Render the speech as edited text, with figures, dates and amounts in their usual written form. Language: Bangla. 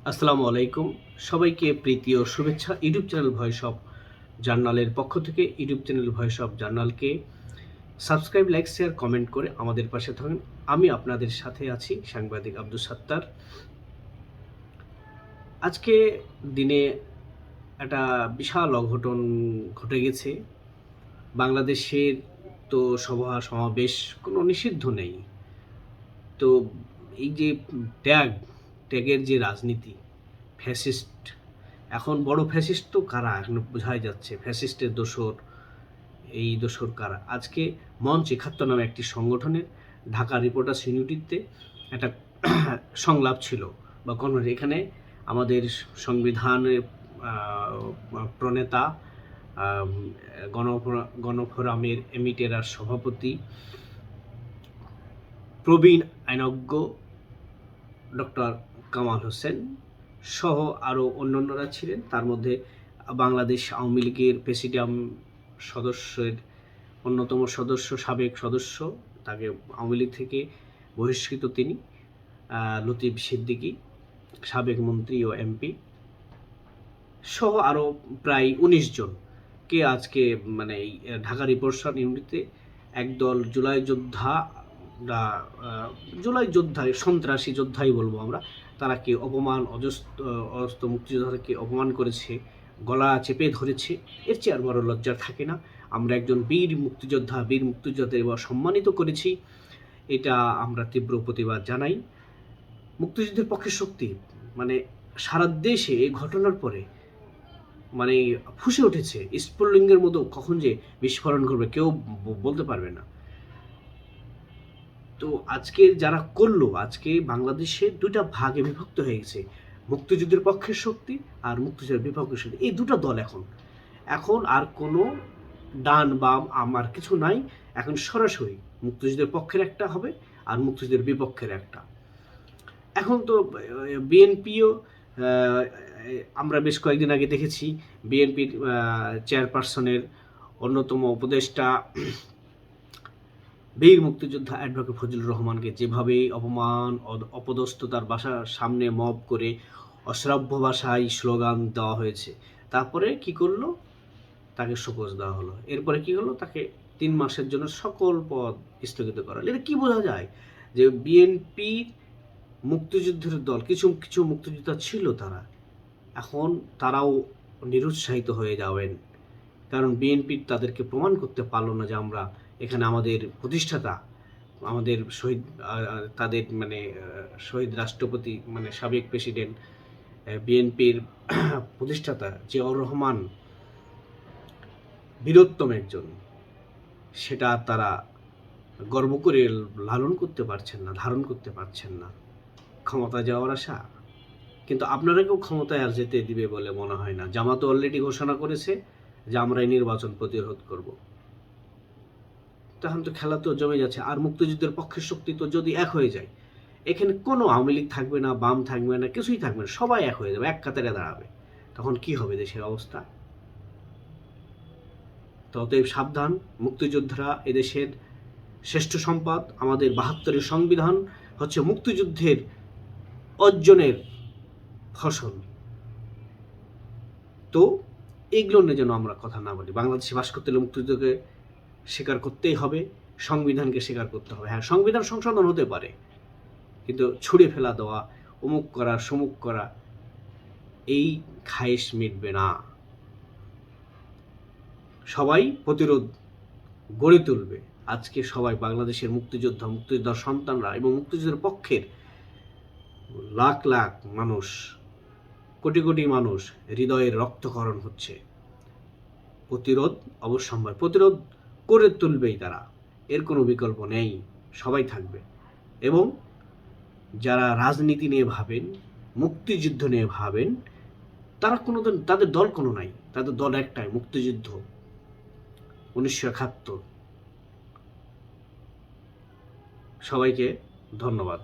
আসসালামু আলাইকুম। সবাইকে প্রীতি ও শুভেচ্ছা। ইউটিউব চ্যানেল ভয়েস অফ জার্নালের পক্ষ থেকে ইউটিউব চ্যানেল ভয়েস অফ জার্নালকে সাবস্ক্রাইব, লাইক, শেয়ার, কমেন্ট করে আমাদের পাশে থাকুন। আমি আপনাদের সাথে আছি সাংবাদিক আব্দুস সাত্তার। আজকে দিনে একটা বিশাল অঘটন ঘটে গেছে। বাংলাদেশের তো সভা সমাবেশ কোনো নিষিদ্ধ নেই। তো এই যে ট্যাগের যে রাজনীতি, ফ্যাসিস্ট, এখন বড় ফ্যাসিস্ট তো কারা এখন বোঝাই যাচ্ছে। ফ্যাসিস্টের দোসর, এই দোসর কারা? আজকে মঞ্চ ৭১ নামে একটি সংগঠনের ঢাকা রিপোর্টার্স ইউনিটিতে একটা সংলাপ ছিল বা এখানে আমাদের সংবিধানের প্রণেতা, গণফোরামের এমিটেরার সভাপতি, প্রবীণ আইনজ্ঞ ডক্টর কামাল হোসেন সহ আরও অন্যান্যরা ছিলেন। তার মধ্যে বাংলাদেশ আওয়ামী লীগের প্রেসিডিয়াম সদস্যের অন্যতম সদস্য, সাবেক সদস্য, তাকে আওয়ামী লীগ থেকে বহিষ্কৃত তিনি, লতিফ সিদ্দিকী, সাবেক মন্ত্রী ও এমপি সহ আরও প্রায় ১৯ জনকে আজকে মানে এই ঢাকা রিপোর্টার্স ইউনিটিতে একদল জুলাই যোদ্ধা, সন্ত্রাসী যোদ্ধাই বলবো আমরা, তারা কি অপমান, অজস্র মুক্তিযোদ্ধাকে অপমান করেছে, গলা চেপে ধরেছে। এর চেয়ে আর বড় লজ্জার থাকে না। আমরা একজন বীর মুক্তিযোদ্ধাদের সম্মানিত করেছি, এটা আমরা তীব্র প্রতিবাদ জানাই। মুক্তিযুদ্ধের পক্ষে শক্তি মানে সারা দেশে এই ঘটনার পরে মানে ফুঁসে উঠেছে। স্ফুলিঙ্গের মতো কখন যে বিস্ফোরণ করবে কেউ বলতে পারবে না। তো আজকে যারা করলো, আজকে বাংলাদেশে দুটা ভাগে বিভক্ত হয়ে গেছে, মুক্তিযুদ্ধের পক্ষের শক্তি আর মুক্তিযুদ্ধের বিপক্ষের শক্তি। এই দুটো দল এখন আর কোনো ডান বাম আমার কিছু নাই। এখন সরাসরি মুক্তিযুদ্ধের পক্ষের একটা হবে আর মুক্তিযুদ্ধের বিপক্ষের একটা। এখন তো বিএনপিও, আমরা বেশ কয়েকদিন আগে দেখেছি বিএনপির চেয়ারপারসনের অন্যতম উপদেষ্টা বীর মুক্তিযোদ্ধা অ্যাডভোকেট ফজলুর রহমানকে যেভাবে অপমান, অপদস্থতার বাসার সামনে মব করে অশ্রাব্য ভাষায় স্লোগান দেওয়া হয়েছে। তারপরে কি করলো? তাকে শোকজ দেওয়া হলো। এরপরে কি হলো? তাকে ৩ মাসের জন্য সকল পদ স্থগিত করা হলো। এটা কি বোঝা যায়? যে বিএনপি মুক্তিযুদ্ধের দল, কিছু কিছু মুক্তিযোদ্ধা ছিল, এখন তারাও নিরুৎসাহিত হয়ে যাবেন। কারণ বিএনপি তাদেরকে প্রমাণ করতে পারলো না যে আমরা এখানে আমাদের প্রতিষ্ঠাতা, আমাদের শহীদ, তাদের মানে শহীদ রাষ্ট্রপতি মানে সাবেক প্রেসিডেন্ট, বিএনপির প্রতিষ্ঠাতা জিয়াউর রহমান বীরোত্তম একজন, সেটা তারা গর্ব করে লালন করতে পারছেন না, ধারণ করতে পারছেন না। ক্ষমতা যাওয়ার আশা, কিন্তু আপনারা কেউ ক্ষমতায় আর যেতে দিবে বলে মনে হয় না। জামাত অলরেডি ঘোষণা করেছে যে আমরা এই নির্বাচন প্রতিরোধ করব। তখন তো খেলা তো জমে যাচ্ছে। আর মুক্তিযুদ্ধের পক্ষের শক্তি তো যদি এক হয়ে যায়, এখানে কোনো আওয়ামী লীগ থাকবে না, বাম থাকবে না, কিছুই থাকবে না, সবাই এক হয়ে যাবে, এক কাতারে দাঁড়াবে। তখন কি হবে দেশের অবস্থা? তো অতএব সাবধান, মুক্তিযোদ্ধারা এদেশের শ্রেষ্ঠ সম্পদ। আমাদের ৭২-এর সংবিধান হচ্ছে মুক্তিযুদ্ধের অর্জনের ফসল। তো এগুলো নিয়ে যেন আমরা কথা না বলি। বাংলাদেশে বাস করতে হলে মুক্তিযুদ্ধকে স্বীকার করতেই হবে, সংবিধানকে স্বীকার করতে হবে। হ্যাঁ, সংবিধান সংশোধন হতে পারে, কিন্তু ছুঁড়ে ফেলা দেওয়া, অমুক করা, সমুক করা, এই খায়েশ মিটবে না। সবাই প্রতিরোধ গড়ে তুলবে। আজকে সবাই বাংলাদেশের মুক্তিযোদ্ধার সন্তানরা এবং মুক্তিযুদ্ধের পক্ষের লাখ লাখ মানুষ, কোটি কোটি মানুষ হৃদয়ের রক্তক্ষরণ হচ্ছে। প্রতিরোধ অবশ্যম্ভাবী, প্রতিরোধ করে তুলবেই তারা, এর কোনো বিকল্প নেই। সবাই থাকবে। এবং যারা রাজনীতি নিয়ে ভাবেন, মুক্তিযুদ্ধ নিয়ে ভাবেন, তারা কোনোদিন, তাদের দল কোনো নাই, তাদের দল একটাই, মুক্তিযুদ্ধ ১৯৭১। সবাইকে ধন্যবাদ।